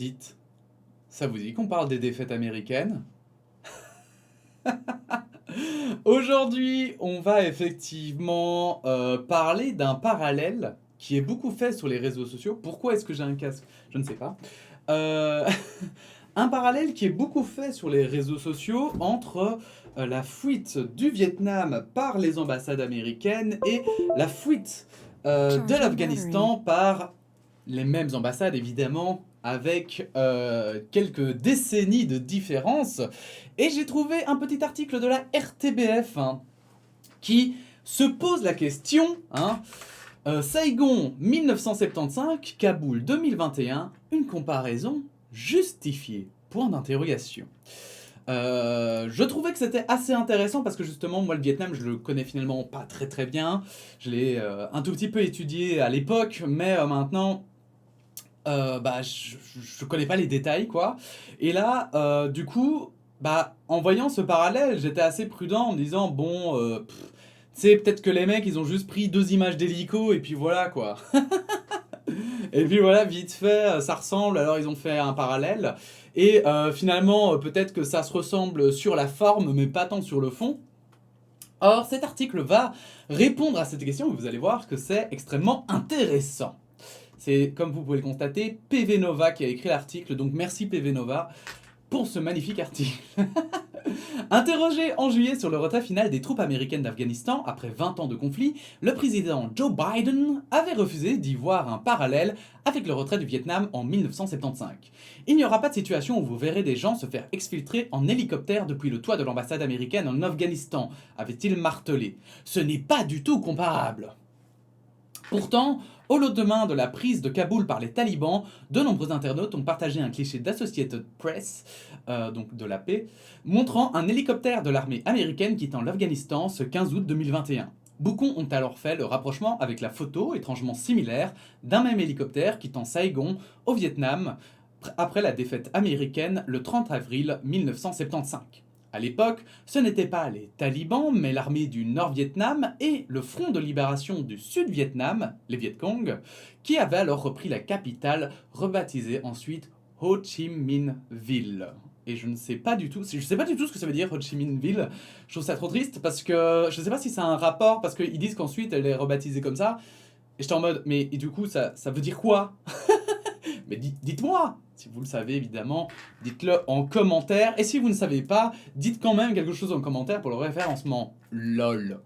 Dites, ça vous dit qu'on parle des défaites américaines? Aujourd'hui, on va effectivement parler d'un parallèle qui est beaucoup fait sur les réseaux sociaux. Pourquoi est-ce que j'ai un casque? Je ne sais pas. Euh, un parallèle qui est beaucoup fait sur les réseaux sociaux entre la fuite du Vietnam par les ambassades américaines et la fuite de Charging battery. l'Afghanistan par les mêmes ambassades, évidemment, avec quelques décennies de différence. Et j'ai trouvé un petit article de la RTBF qui se pose la question, Saigon 1975, Kaboul 2021, une comparaison justifiée. Point d'interrogation. Je trouvais que c'était assez intéressant parce que justement, moi, le Vietnam, je le connais finalement pas très très bien. Je l'ai un tout petit peu étudié à l'époque, mais maintenant, je connais pas les détails, quoi. Et là, du coup, en voyant ce parallèle, j'étais assez prudent en me disant, bon, tu sais, peut-être que les mecs, ils ont juste pris deux images d'hélico et puis voilà, quoi. Et puis voilà, vite fait, ça ressemble, alors ils ont fait un parallèle. Et finalement, peut-être que ça se ressemble sur la forme, mais pas tant sur le fond. Or, cet article va répondre à cette question et vous allez voir que c'est extrêmement intéressant. C'est, comme vous pouvez le constater, PV Nova qui a écrit l'article, donc merci PV Nova pour ce magnifique article. Interrogé en juillet sur le retrait final des troupes américaines d'Afghanistan après 20 ans de conflit, le président Joe Biden avait refusé d'y voir un parallèle avec le retrait du Vietnam en 1975. Il n'y aura pas de situation où vous verrez des gens se faire exfiltrer en hélicoptère depuis le toit de l'ambassade américaine en Afghanistan, avait-il martelé. Ce n'est pas du tout comparable. Pourtant, au lendemain de la prise de Kaboul par les talibans, de nombreux internautes ont partagé un cliché d'Associated Press, donc de la paix, montrant un hélicoptère de l'armée américaine quittant l'Afghanistan ce 15 août 2021. Beaucoup ont alors fait le rapprochement avec la photo, étrangement similaire, d'un même hélicoptère quittant Saigon au Vietnam après la défaite américaine le 30 avril 1975. À l'époque, ce n'était pas les talibans, mais l'armée du Nord-Vietnam et le Front de libération du Sud-Vietnam, les Viet Cong, qui avaient alors repris la capitale, rebaptisée ensuite Ho Chi Minh Ville. Et je ne sais pas du tout, je sais pas du tout ce que ça veut dire Ho Chi Minh Ville. Je trouve ça trop triste parce que je ne sais pas si c'est un rapport parce qu'ils disent qu'ensuite elle est rebaptisée comme ça. Et j'étais en mode, mais et du coup ça veut dire quoi? Mais dites-moi, si vous le savez évidemment, dites-le en commentaire. Et si vous ne savez pas, dites quand même quelque chose en commentaire pour le référencement. LOL.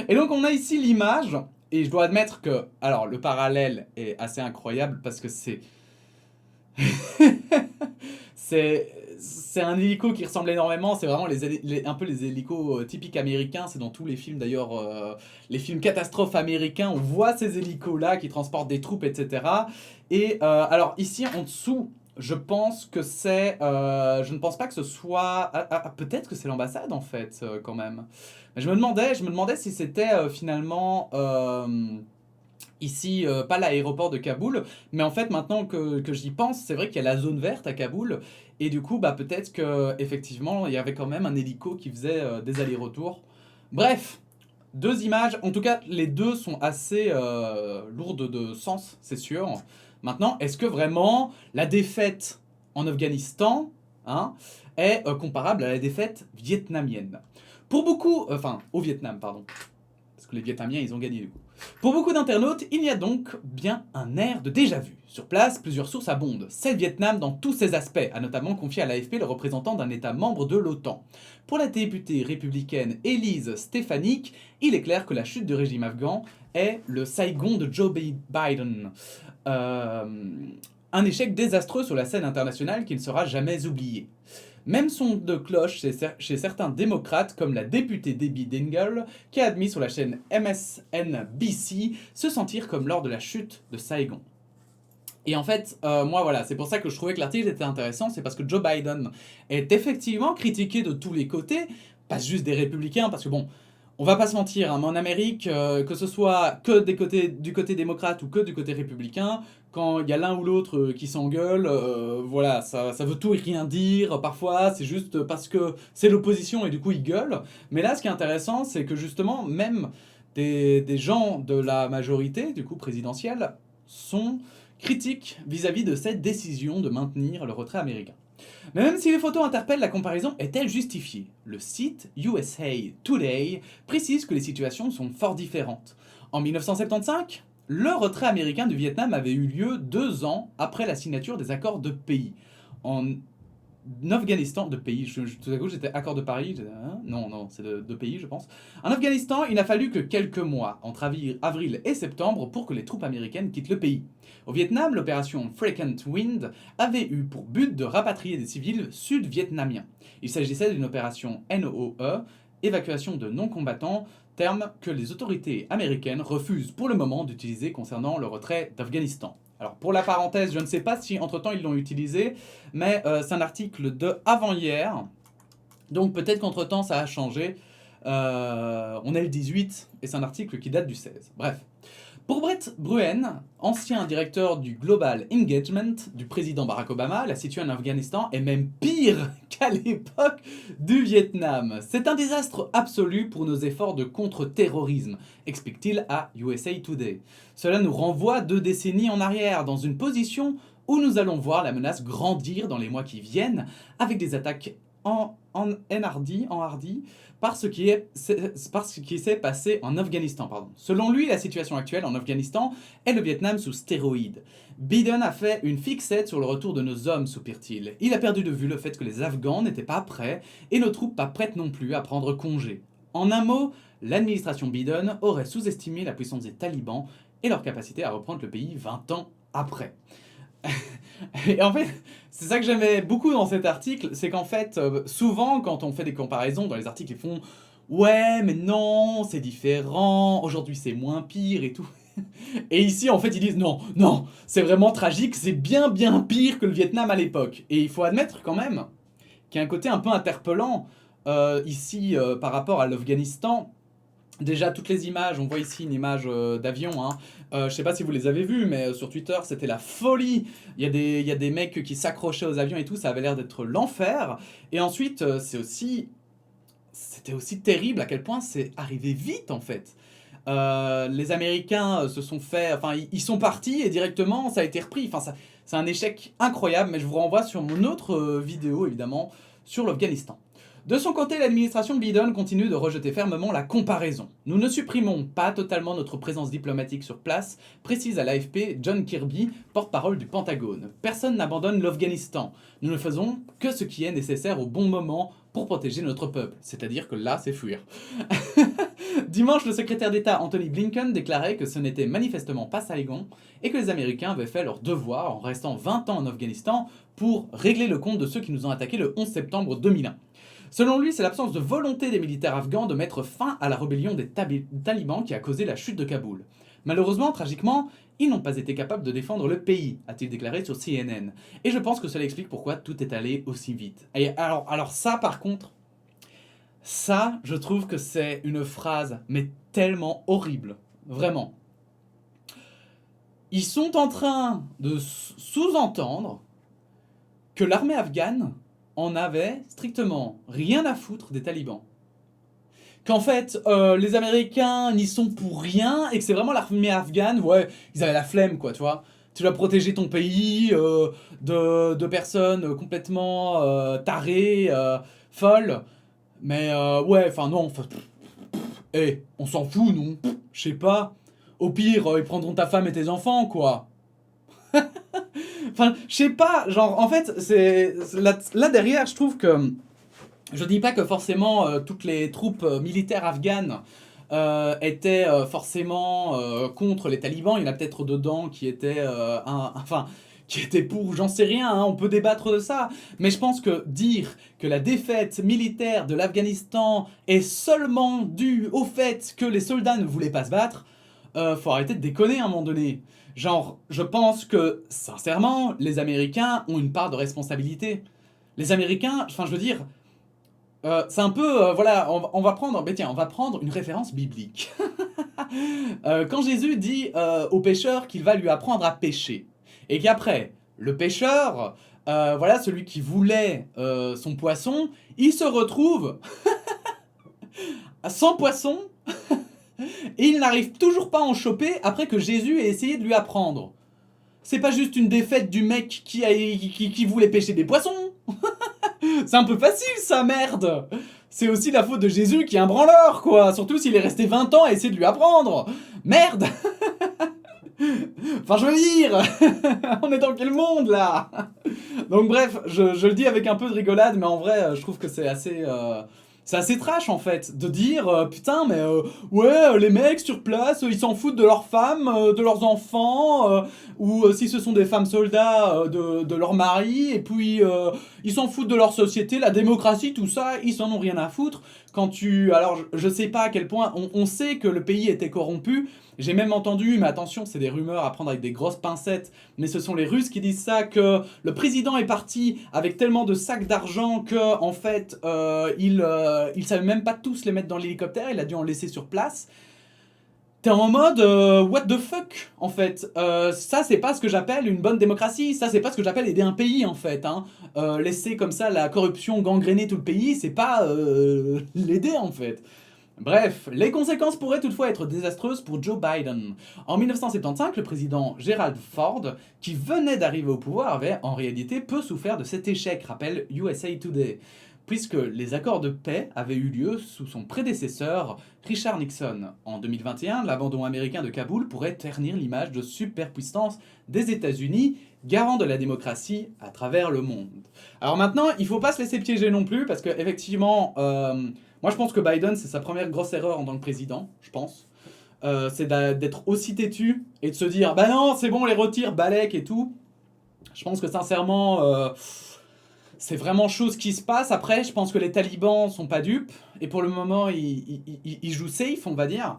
Et donc on a ici l'image, et je dois admettre que, alors le parallèle est assez incroyable parce que c'est un hélico qui ressemble énormément, c'est vraiment un peu les hélicos typiques américains, c'est dans tous les films d'ailleurs, les films catastrophes américains, on voit ces hélicos là qui transportent des troupes, etc. Et alors ici en dessous, je pense que je ne pense pas que ce soit... peut-être que c'est l'ambassade en fait, quand même. Mais je me demandais si c'était finalement... ici, pas l'aéroport de Kaboul, mais en fait, maintenant que j'y pense, c'est vrai qu'il y a la zone verte à Kaboul, et du coup, peut-être que effectivement, il y avait quand même un hélico qui faisait des allers-retours. Bref, deux images, en tout cas, les deux sont assez lourdes de sens, c'est sûr. Maintenant, est-ce que vraiment la défaite en Afghanistan est comparable à la défaite vietnamienne? Pour beaucoup, enfin, au Vietnam, pardon, parce que les Vietnamiens, ils ont gagné du coup. Pour beaucoup d'internautes, il y a donc bien un air de déjà-vu. Sur place, plusieurs sources abondent. C'est le Vietnam dans tous ses aspects, a notamment confié à l'AFP le représentant d'un État membre de l'OTAN. Pour la députée républicaine Elise Stefanik, il est clair que la chute du régime afghan est le Saigon de Joe Biden. Euh, un échec désastreux sur la scène internationale qui ne sera jamais oublié. Même son de cloche chez certains démocrates, comme la députée Debbie Dingell, qui a admis sur la chaîne MSNBC se sentir comme lors de la chute de Saigon. Et en fait, moi voilà, c'est pour ça que je trouvais que l'article était intéressant, c'est parce que Joe Biden est effectivement critiqué de tous les côtés, pas juste des républicains, parce que bon, on va pas se mentir, mais en Amérique, que ce soit que du côté démocrate ou que du côté républicain, quand il y a l'un ou l'autre qui s'engueule, voilà, ça veut tout et rien dire. Parfois, c'est juste parce que c'est l'opposition et du coup ils gueulent. Mais là, ce qui est intéressant, c'est que justement, même des gens de la majorité, du coup présidentielle, sont critiques vis-à-vis de cette décision de maintenir le retrait américain. Mais même si les photos interpellent, la comparaison est-elle justifiée? Le site USA Today précise que les situations sont fort différentes. En 1975, le retrait américain du Vietnam avait eu lieu 2 ans après la signature des accords de pays. En Afghanistan, de pays, tout à coup j'étais accord de Paris, non, c'est de pays je pense. En Afghanistan, il n'a fallu que quelques mois, entre avril et septembre, pour que les troupes américaines quittent le pays. Au Vietnam, l'opération Frequent Wind avait eu pour but de rapatrier des civils sud-vietnamiens. Il s'agissait d'une opération NOE, évacuation de non-combattants, terme que les autorités américaines refusent pour le moment d'utiliser concernant le retrait d'Afghanistan. Alors pour la parenthèse, je ne sais pas si entre-temps ils l'ont utilisé, mais c'est un article de avant-hier, donc peut-être qu'entre-temps ça a changé. On est le 18 et c'est un article qui date du 16. Bref. Pour Brett Bruen, ancien directeur du Global Engagement du président Barack Obama, la situation en Afghanistan est même pire qu'à l'époque du Vietnam. C'est un désastre absolu pour nos efforts de contre-terrorisme, explique-t-il à USA Today. Cela nous renvoie 2 décennies en arrière, dans une position où nous allons voir la menace grandir dans les mois qui viennent, avec des attaques enhardies par ce qui s'est passé en Afghanistan. Selon lui, la situation actuelle en Afghanistan est le Vietnam sous stéroïdes. Biden a fait une fixette sur le retour de nos hommes, soupire-t-il. Il a perdu de vue le fait que les Afghans n'étaient pas prêts et nos troupes pas prêtes non plus à prendre congé. En un mot, l'administration Biden aurait sous-estimé la puissance des talibans et leur capacité à reprendre le pays 20 ans après. Et en fait, c'est ça que j'aimais beaucoup dans cet article, c'est qu'en fait, souvent quand on fait des comparaisons dans les articles, ils font ouais, mais non, c'est différent, aujourd'hui c'est moins pire et tout. Et ici, en fait, ils disent non, c'est vraiment tragique, c'est bien pire que le Vietnam à l'époque. Et il faut admettre quand même qu'il y a un côté un peu interpellant ici par rapport à l'Afghanistan. Déjà, toutes les images, on voit ici une image d'avion, hein. Je sais pas si vous les avez vues, mais sur Twitter, c'était la folie. Il y a des mecs qui s'accrochaient aux avions et tout, ça avait l'air d'être l'enfer. Et ensuite, c'était aussi terrible à quel point c'est arrivé vite, en fait. Les Américains se sont fait... Enfin, ils sont partis et directement, ça a été repris. Enfin, c'est un échec incroyable, mais je vous renvoie sur mon autre vidéo, évidemment, sur l'Afghanistan. De son côté, l'administration Biden continue de rejeter fermement la comparaison. Nous ne supprimons pas totalement notre présence diplomatique sur place, précise à l'AFP John Kirby, porte-parole du Pentagone. Personne n'abandonne l'Afghanistan. Nous ne faisons que ce qui est nécessaire au bon moment pour protéger notre peuple. C'est-à-dire que là, c'est fuir. Dimanche, le secrétaire d'État Anthony Blinken déclarait que ce n'était manifestement pas Saigon et que les Américains avaient fait leur devoir en restant 20 ans en Afghanistan pour régler le compte de ceux qui nous ont attaqués le 11 septembre 2001. Selon lui, c'est l'absence de volonté des militaires afghans de mettre fin à la rébellion des talibans qui a causé la chute de Kaboul. Malheureusement, tragiquement, ils n'ont pas été capables de défendre le pays, a-t-il déclaré sur CNN. Et je pense que cela explique pourquoi tout est allé aussi vite. Et alors ça, par contre, ça, je trouve que c'est une phrase, mais tellement horrible. Vraiment. Ils sont en train de sous-entendre que l'armée afghane en avait strictement rien à foutre des talibans. Qu'en fait, les Américains n'y sont pour rien et que c'est vraiment l'armée afghane, ouais, ils avaient la flemme, quoi, tu vois. Tu dois protéger ton pays de personnes complètement tarées, folles. Mais ouais, enfin non, on s'en fout, non? Je sais pas. Au pire, ils prendront ta femme et tes enfants, quoi. Enfin, je sais pas, genre, en fait, c'est là derrière, je trouve que... Je dis pas que forcément toutes les troupes militaires afghanes étaient forcément contre les talibans. Il y en a peut-être dedans qui étaient, qui étaient pour, j'en sais rien, hein, on peut débattre de ça. Mais je pense que dire que la défaite militaire de l'Afghanistan est seulement due au fait que les soldats ne voulaient pas se battre, faut arrêter de déconner à un moment donné. Genre, je pense que, sincèrement, les Américains ont une part de responsabilité. Les Américains, enfin je veux dire... c'est un peu, voilà, on va prendre une référence biblique. Quand Jésus dit au pêcheur qu'il va lui apprendre à pêcher, et qu'après, le pêcheur, voilà, celui qui voulait son poisson, il se retrouve sans poisson, et il n'arrive toujours pas à en choper après que Jésus ait essayé de lui apprendre. C'est pas juste une défaite du mec qui voulait pêcher des poissons. C'est un peu facile, ça, merde. C'est aussi la faute de Jésus qui est un branleur, quoi. Surtout s'il est resté 20 ans à essayer de lui apprendre. Merde. Enfin, je veux dire, on est dans quel monde, là? Donc bref, je le dis avec un peu de rigolade, mais en vrai, je trouve que c'est assez trash, en fait, de dire, putain, mais ouais, les mecs sur place, ils s'en foutent de leurs femmes, de leurs enfants, ou si ce sont des femmes soldats, de leurs maris, et puis ils s'en foutent de leur société, la démocratie, tout ça, ils s'en ont rien à foutre. Quand tu... Alors, je sais pas à quel point... On sait que le pays était corrompu. J'ai même entendu, mais attention, c'est des rumeurs à prendre avec des grosses pincettes, mais ce sont les Russes qui disent ça, que le président est parti avec tellement de sacs d'argent que, en fait, il savait même pas tous les mettre dans l'hélicoptère, il a dû en laisser sur place. T'es en mode what the fuck, en fait. Ça, c'est pas ce que j'appelle une bonne démocratie. Ça, c'est pas ce que j'appelle aider un pays, en fait. Hein. Laisser comme ça la corruption gangréner tout le pays, c'est pas l'aider, en fait. Bref, les conséquences pourraient toutefois être désastreuses pour Joe Biden. En 1975, le président Gerald Ford, qui venait d'arriver au pouvoir, avait en réalité peu souffert de cet échec, rappelle USA Today, puisque les accords de paix avaient eu lieu sous son prédécesseur Richard Nixon. En 2021, l'abandon américain de Kaboul pourrait ternir l'image de superpuissance des États-Unis, garant de la démocratie à travers le monde. Alors maintenant, il ne faut pas se laisser piéger non plus, parce que effectivement, moi je pense que Biden, c'est sa première grosse erreur en tant que président, je pense. C'est d'être aussi têtu et de se dire, bah non, c'est bon, on les retire, balèque et tout. Je pense que sincèrement... c'est vraiment chose qui se passe. Après, je pense que les talibans sont pas dupes. Et pour le moment, ils jouent safe, on va dire.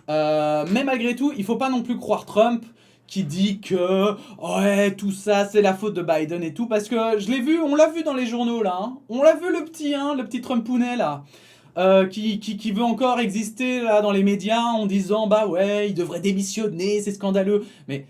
Mais malgré tout, il faut pas non plus croire Trump qui dit que ouais, tout ça, c'est la faute de Biden et tout. Parce que je l'ai vu, on l'a vu dans les journaux, là. Hein. On l'a vu, le petit Trumpounet, là. Qui veut encore exister là dans les médias en disant bah ouais, il devrait démissionner, c'est scandaleux. Mais...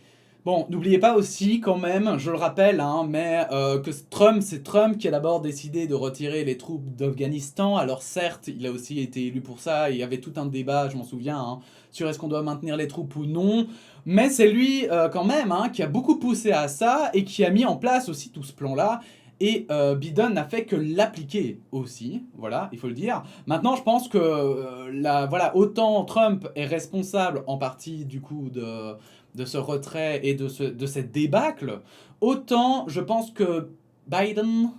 Bon, n'oubliez pas aussi, quand même, je le rappelle, hein, mais que c'est Trump qui a d'abord décidé de retirer les troupes d'Afghanistan. Alors certes, il a aussi été élu pour ça, et il y avait tout un débat, je m'en souviens, hein, sur est-ce qu'on doit maintenir les troupes ou non. Mais c'est lui, quand même, hein, qui a beaucoup poussé à ça, et qui a mis en place aussi tout ce plan-là. Et Biden n'a fait que l'appliquer aussi, voilà, il faut le dire. Maintenant, je pense que, voilà, autant Trump est responsable en partie, du coup, de ce retrait et de cette débâcle, autant je pense que Biden,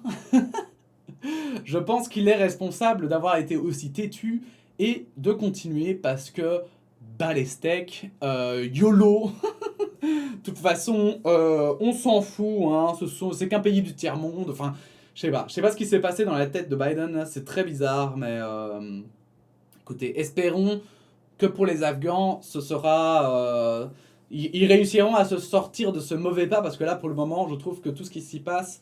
je pense qu'il est responsable d'avoir été aussi têtu et de continuer parce que bas les steaks, YOLO. De toute façon, on s'en fout, hein, c'est qu'un pays du tiers-monde, enfin, je sais pas ce qui s'est passé dans la tête de Biden, là, c'est très bizarre, mais écoutez, espérons que pour les Afghans, ce sera... ils réussiront à se sortir de ce mauvais pas, parce que là, pour le moment, je trouve que tout ce qui s'y passe,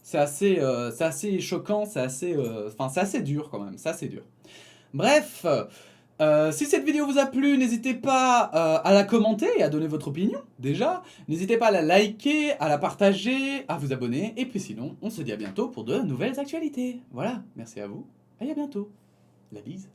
c'est assez choquant, c'est assez dur quand même, c'est assez dur. Bref, si cette vidéo vous a plu, n'hésitez pas à la commenter et à donner votre opinion, déjà. N'hésitez pas à la liker, à la partager, à vous abonner, et puis sinon, on se dit à bientôt pour de nouvelles actualités. Voilà, merci à vous, et à bientôt. La bise.